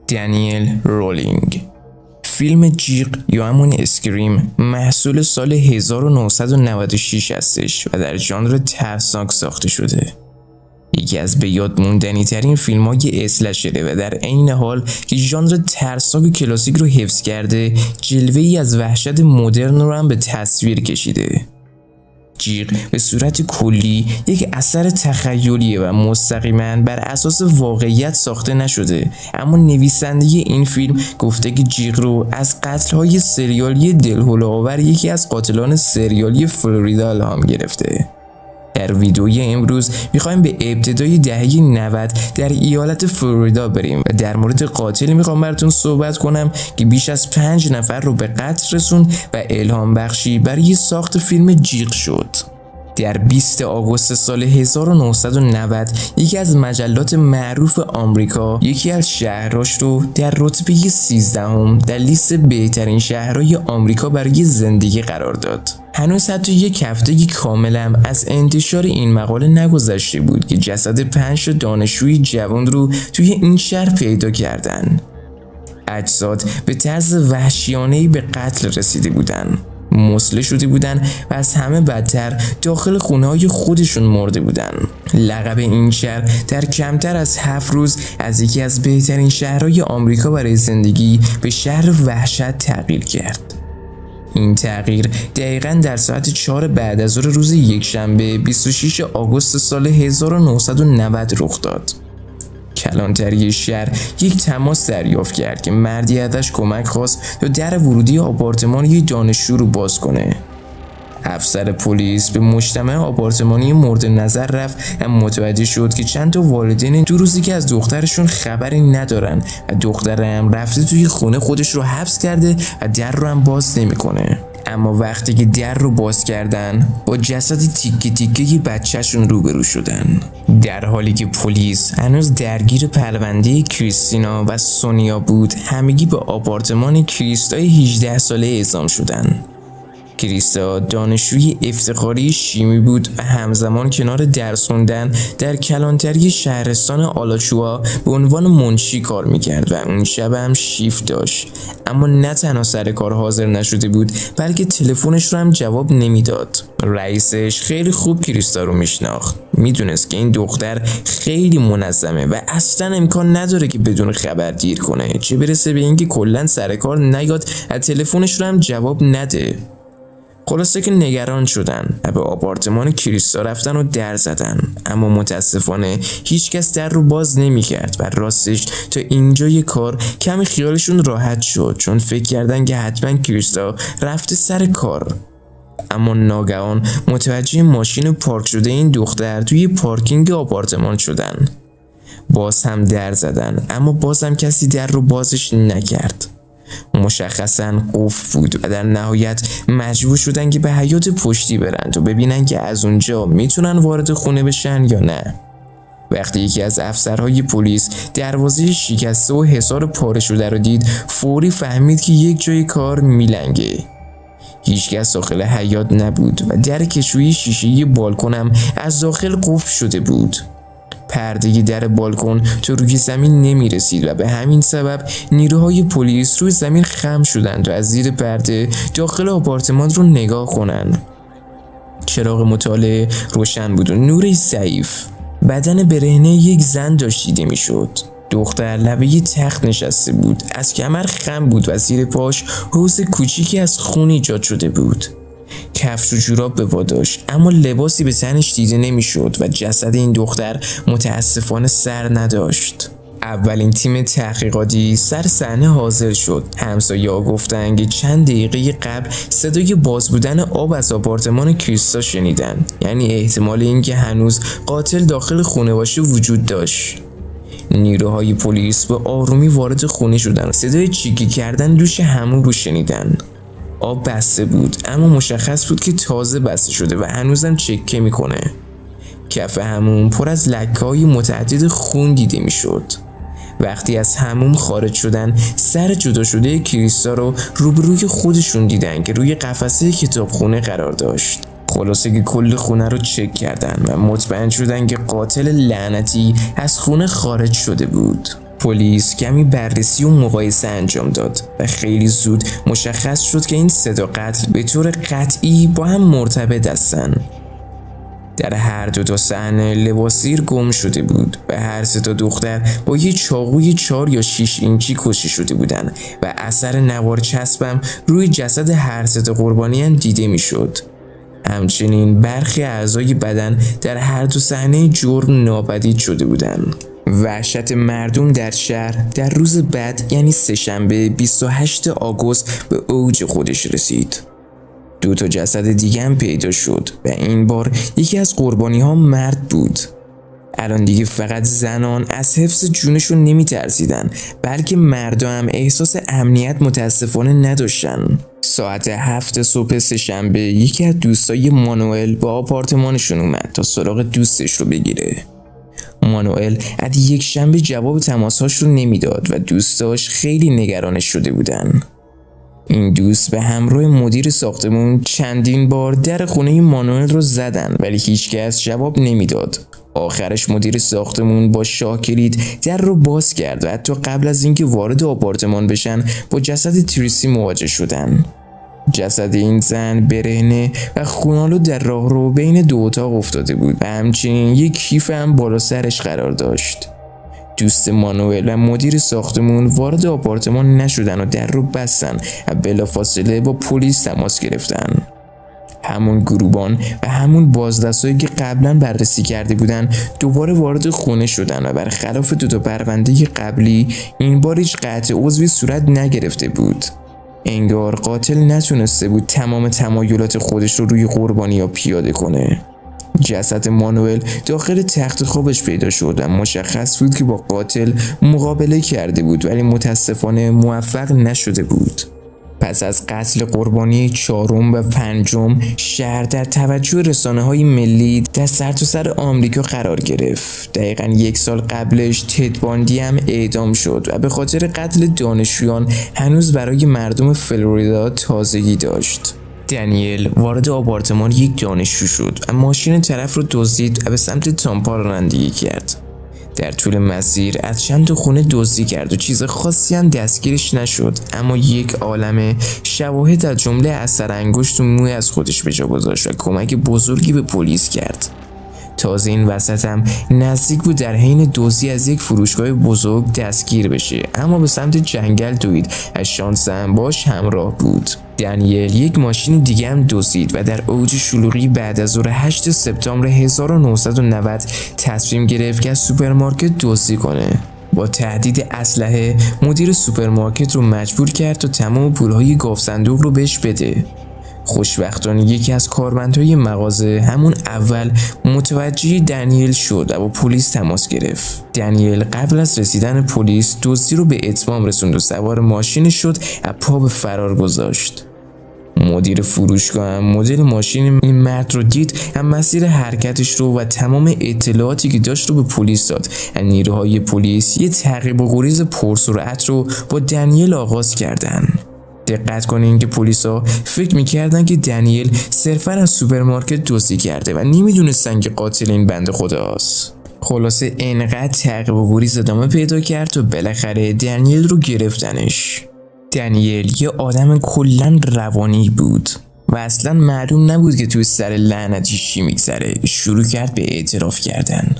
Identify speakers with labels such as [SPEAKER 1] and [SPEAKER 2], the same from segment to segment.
[SPEAKER 1] دنیل رولینگ. فیلم جیغ یا همون اسکریم محصول سال 1996 هستش و در ژانر ترسناک ساخته شده. یکی از به یاد موندنی ترین فیلم های اسلشره و در عین حال که ژانر ترسناک و کلاسیک رو حفظ کرده، جلوه ای از وحشت مدرن رو هم به تصویر کشیده. جیغ به صورت کلی یک اثر تخیلیه و مستقیما بر اساس واقعیت ساخته نشده، اما نویسنده این فیلم گفته که جیغ رو از قتل‌های سریالی دلهوله‌آور یکی از قاتلان سریالی فلوریدا الهام گرفته. در ویدئوی امروز میخوایم به ابتدای دهه 90 در ایالت فلوریدا بریم و در مورد قاتل میخوام براتون صحبت کنم که بیش از 5 نفر رو به قتل رسوند و الهام بخشی برای ساخت فیلم جیغ شد. در 20 آگوست سال 1990 یکی از مجلات معروف آمریکا یکی از شهرهاش رو در رتبه 13 در لیست بهترین شهرهای آمریکا برای زندگی قرار داد. هنوز حتی یک هفته کاملا از انتشار این مقاله نگذشته بود که جسد 5 دانشجوی جوان رو توی این شهر پیدا کردن. اجساد به طرز وحشیانه‌ای به قتل رسیده بودن، مسله شده بودن و از همه بدتر داخل خونه‌های خودشون مرده بودن. لقب این شهر در کمتر از 7 روز از یکی از بهترین شهرهای آمریکا برای زندگی به شهر وحشت تغییر کرد. این تغییر دقیقاً در ساعت 4 بعد از ظهر روز یکشنبه 26 آگوست سال 1990 رخ داد. کلانتری شهر یک تماس دریافت کرد که مردی ازش کمک خواست تا در ورودی آپارتمان یک دانشجو رو باز کنه. افسر پلیس به مجتمع آپارتمانی مورد نظر رفت و متوجه شد که چند تا والدین 2 روزی که از دخترشون خبری ندارن و دخترم رفته توی خونه خودش رو حبس کرده و در رو هم باز نمی‌کنه. اما وقتی که در رو باز کردن با جسد تیکه تیکه بچه‌شون روبرو شدن، در حالی که پلیس هنوز درگیر پرونده کریستینا و سونیا بود، همگی به آپارتمان کریستای 18 ساله اعزام شدن. کریستا دانشجوی افتخاری شیمی بود و همزمان کنار درس خوندن در کلانتری شهرستان آلاچوآ به عنوان منشی کار میکرد و اون شب هم شیفت داشت. اما نه تنها سر کار حاضر نشده بود، بلکه تلفنش رو هم جواب نمیداد. رئیسش خیلی خوب کریستا رو میشناخت، میدونست که این دختر خیلی منظمه و اصلا امکان نداره که بدون خبر دیر کنه، چه برسه به اینکه کلا سر کار نیاد و تلفنش رو هم جواب نده. خلاصه که نگران شدن و به آپارتمان کریستا رفتن و در زدن، اما متاسفانه هیچ کس در رو باز نمی کرد و راستش تا اینجای کار کمی خیالشون راحت شد، چون فکر کردن که حتما کریستا رفته سر کار. اما ناگهان متوجه ماشین پارک شده این دختر توی پارکینگ آپارتمان شدن. باز هم در زدن، اما باز هم کسی در رو بازش نکرد. مشخصاً قفل بود و در نهایت مجبور شدن که به حیاط پشتی برن تا ببینن که از اونجا میتونن وارد خونه بشن یا نه. وقتی یکی از افسرهای پلیس دروازه شکسته و حصار پاره شده رو دید، فوری فهمید که یک جای کار میلنگه. هیچکس داخل حیاط نبود و در کشوی شیشه‌ای بالکن هم از داخل قفل شده بود. پرده در بالکن تا روی زمین نمی رسید و به همین سبب نیروهای پلیس روی زمین خم شدند و از زیر پرده داخل آپارتمان رو نگاه کنند. چراغ مطالعه روشن بود و نوری ضعیف. بدن برهنه یک زن داشت دیده می شد. دختر لبه یه تخت نشسته بود، از کمر خم بود و زیر پاش حوض کوچیکی از خون ایجاد شده بود. کفش و جوراب به پا داشت، اما لباسی به تنش دیده نمیشد و جسد این دختر متاسفانه سر نداشت. اولین تیم تحقیقاتی سر صحنه حاضر شد. همسایه‌ها گفتن که چند دقیقه قبل صدای باز بودن آب از آپارتمان کریستا شنیدن، یعنی احتمال اینکه هنوز قاتل داخل خونه باشه وجود داشت. نیروهای پلیس به آرومی وارد خونه شدن، صدای چیکی کردن دوش حموم رو شنیدن. آب بسته بود، اما مشخص بود که تازه بسته شده و هنوزم چکه میکنه. کف حموم پر از لکه‌های متعدد خون دیده میشد. وقتی از حموم خارج شدن، سر جدا شده کریستا رو روبروی خودشون دیدن که روی قفسه کتابخونه قرار داشت. خلاصه که کل خونه رو چک کردن و مطمئن شدن که قاتل لعنتی از خونه خارج شده بود. پلیس کمی بررسی و مقایسه انجام داد و خیلی زود مشخص شد که این 3 قتل به طور قطعی با هم مرتبط هستند. در هر 2 صحنه لباسیر گم شده بود و هر 3 دختر با یه چاقوی 4 یا 6 اینچی کشته شده بودند و اثر نوار چسبم روی جسد هر 3 قربانی هم دیده میشد. همچنین برخی اعضای بدن در هر 2 صحنه جرم ناپدید شده بودند. وحشت مردم در شهر در روز بعد یعنی سه‌شنبه 28 آگوست به اوج خودش رسید. 2 جسد دیگه هم پیدا شد و این بار یکی از قربانی ها مرد بود. الان دیگه فقط زنان از حفظ جونشون نمی ترسیدن، بلکه مردا هم احساس امنیت متاسفانه نداشتن. ساعت 7 صبح سه‌شنبه یکی از دوستای مانوئل با آپارتمانشون اومد تا سراغ دوستش رو بگیره. مانوئل از یک شنبه جواب تماسهاش رو نمیداد و دوستاش خیلی نگرانش شده بودن. این دوست به همراه مدیر ساختمون چندین بار در خونه مانوئل رو زدن ولی هیچکس جواب نمیداد. آخرش مدیر ساختمون با شاه کلید در رو باز کرد و حتی قبل از اینکه وارد آپارتمان بشن با جسد تریسی مواجه شدن. جسد این زن برهنه و خونالو در راهرو بین 2 اتاق افتاده بود و همچنین یک کیف هم بالا سرش قرار داشت. دوست مانوئل و مدیر ساختمون وارد آپارتمان نشدن و در رو بستن و بلافاصله با پلیس تماس گرفتن. همون گروبان و همون بازدستایی که قبلا بررسی کرده بودن دوباره وارد خونه شدن و برخلاف 2 پرونده قبلی این بار هیچ قطع عضوی صورت نگرفته بود. انگار قاتل نتونسته بود تمام تمایلات خودش رو روی قربانی‌ها پیاده کنه. جسد مانوئل داخل تخت خوابش پیدا شد و مشخص بود که با قاتل مقابله کرده بود ولی متاسفانه موفق نشده بود. پس از قتل قربانی 4 و 5 شهر در توجه رسانه‌های ملی در سرتاسر آمریکا قرار گرفت. دقیقاً 1 سال قبلش تد باندی هم اعدام شد و به خاطر قتل دانشجویان هنوز برای مردم فلوریدا تازگی داشت. دنیل وارد آپارتمان یک دانشجو شد و ماشین طرف رو دزدید و به سمت تامپا رانندگی کرد. در طول مسیر از چند خونه دزدی کرد و چیز خاصی هم دستگیرش نشد، اما یک عالمه شواهد از جمله اثر انگشت و موی از خودش به جا گذاشت و کمک بزرگی به پلیس کرد. تازه این وسط هم نزدیک بود در حین دزدی از یک فروشگاه بزرگ دستگیر بشه، اما به سمت جنگل دوید و شانس هم باش همراه بود. دنیل یک ماشین دیگه هم دزدید و در اوج شلوغی بعد از ظهر 8 سپتامبر 1990 تصمیم گرفت که از سوپرمارکت دزدی کنه. با تهدید اسلحه مدیر سوپرمارکت رو مجبور کرد تا تمام پولهای گاف صندوق رو بهش بده. خوشبختانه یکی از کارمندهای مغازه همون اول متوجه دنیل شد و با پلیس تماس گرفت. دنیل قبل از رسیدن پلیس دزدی رو به اتمام رسوند و سوار ماشین شد و پا به فرار گذاشت. مدیر فروشگاه هم مدل ماشین این مرد رو دید و مسیر حرکتش رو و تمام اطلاعاتی که داشت رو به پلیس داد و نیروهای پلیس یه تعقیب و گریز پرسرعت رو با دنیل آغاز کردن. دقت کنین که پلیسا فکر میکردن که دنیل صرفاً از سوپرمارکت دزدی کرده و نمیدونستن که قاتل این بنده خداست. خلاصه انقدر تعقیب و گریز ادامه پیدا کرد و بالاخره دنیل رو گرفتنش. دنیل یه آدم کلاً روانی بود و اصلاً معلوم نبود که توی سر لعنتی چی میگذره. شروع کرد به اعتراف کردن.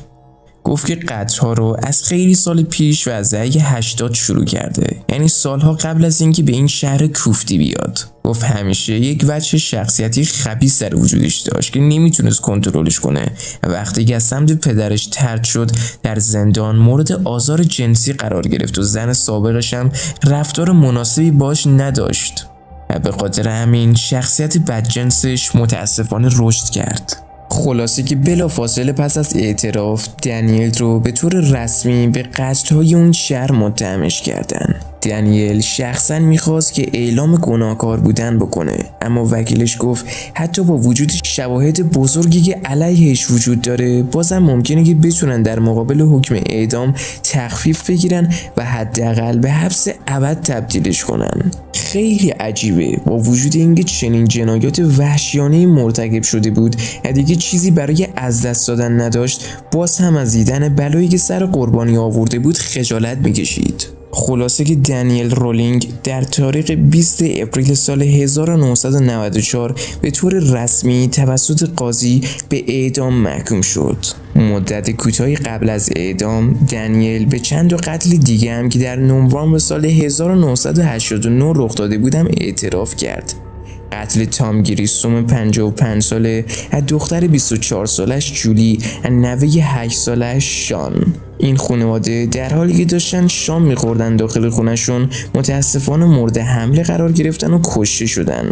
[SPEAKER 1] گفت که قتل‌ها رو از خیلی سال پیش و از دهه 80 شروع کرده، یعنی سالها قبل از اینکه به این شهر کوفتی بیاد. گفت همیشه یک وجه شخصیتی خبیث در وجودش داشت که نمیتونست کنترلش کنه و وقتی که از سمت پدرش طرد شد در زندان مورد آزار جنسی قرار گرفت و زن سابقش هم رفتار مناسبی باش نداشت و به خاطر همین شخصیت بدجنسش متاسفانه رشد کرد. خلاصه که بلافاصله پس از اعتراف دنیل رو به طور رسمی به قتل‌های اون شهر متهمش کردن. دنیل شخصا میخواست که اعلام گناهکار بودن بکنه، اما وکیلش گفت حتی با وجود شواهد بزرگی که علیهش وجود داره بازم ممکنه که بتونن در مقابل حکم اعدام تخفیف بگیرن و حداقل به حبس ابد تبدیلش کنن. خیلی عجیبه با وجود اینکه چنین جنایات وحشیانه‌ای مرتکب شده بود و دیگه چیزی برای از دست دادن نداشت، باز هم از دیدن بلایی که سر قربانی آورده بود خجالت می‌کشید. خلاصه که دنیل رولینگ در تاریخ 20 اپریل سال 1994 به طور رسمی توسط قاضی به اعدام محکوم شد. مدت کوتاهی قبل از اعدام، دنیل به چند قتل دیگه هم که در نوامبر سال 1989 رخ داده بودم اعتراف کرد. قتل تام گریسوم 55 ساله از دختر 24 سالش جولی و نوه 8 سالش شان. این خانواده در حالی که داشتن شام می‌خوردن داخل خونشون متاسفانه مورد حمله قرار گرفتن و کشته شدن.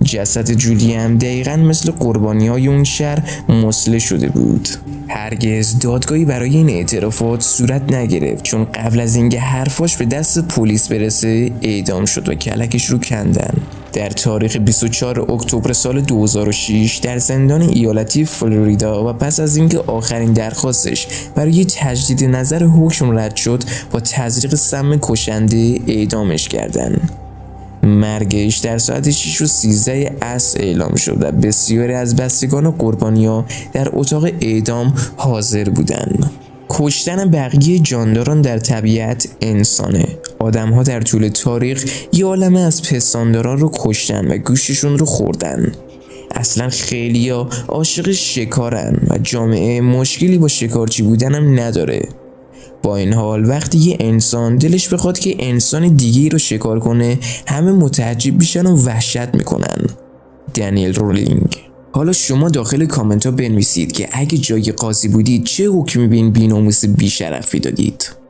[SPEAKER 1] جسد جولی هم دقیقاً مثل قربانی‌های اون شهر مسله شده بود. هرگز دادگاهی برای این اعترافات صورت نگرفت، چون قبل از اینکه حرفاش به دست پلیس برسه اعدام شد و کلکش رو کندن. در تاریخ 24 اکتبر سال 2006 در زندان ایالتی فلوریدا و پس از اینکه آخرین درخواستش برای تجدید نظر حکم رد شد، با تزریق سم کشنده اعدامش کردند. مرگش در ساعت 6:13 عصر اعلام شد و بسیاری از بستگان و قربانی‌ها در اتاق اعدام حاضر بودند. کشتن بقیه جانداران در طبیعت انسانه. آدم‌ها در طول تاریخ یه عالمه از پستانداران رو کشتن و گوشتشون رو خوردن. اصلا خیلیا عاشق شکارن و جامعه مشکلی با شکارچی بودن هم نداره. با این حال وقتی یه انسان دلش بخواد که انسان دیگه‌ای رو شکار کنه، همه متعجب میشن و وحشت میکنن. دنیل رولینگ. حالا شما داخل کامنت ها بنویسید که اگه جای قاضی بودید چه حکمی به این بی‌ناموس بی‌شرفی دادید.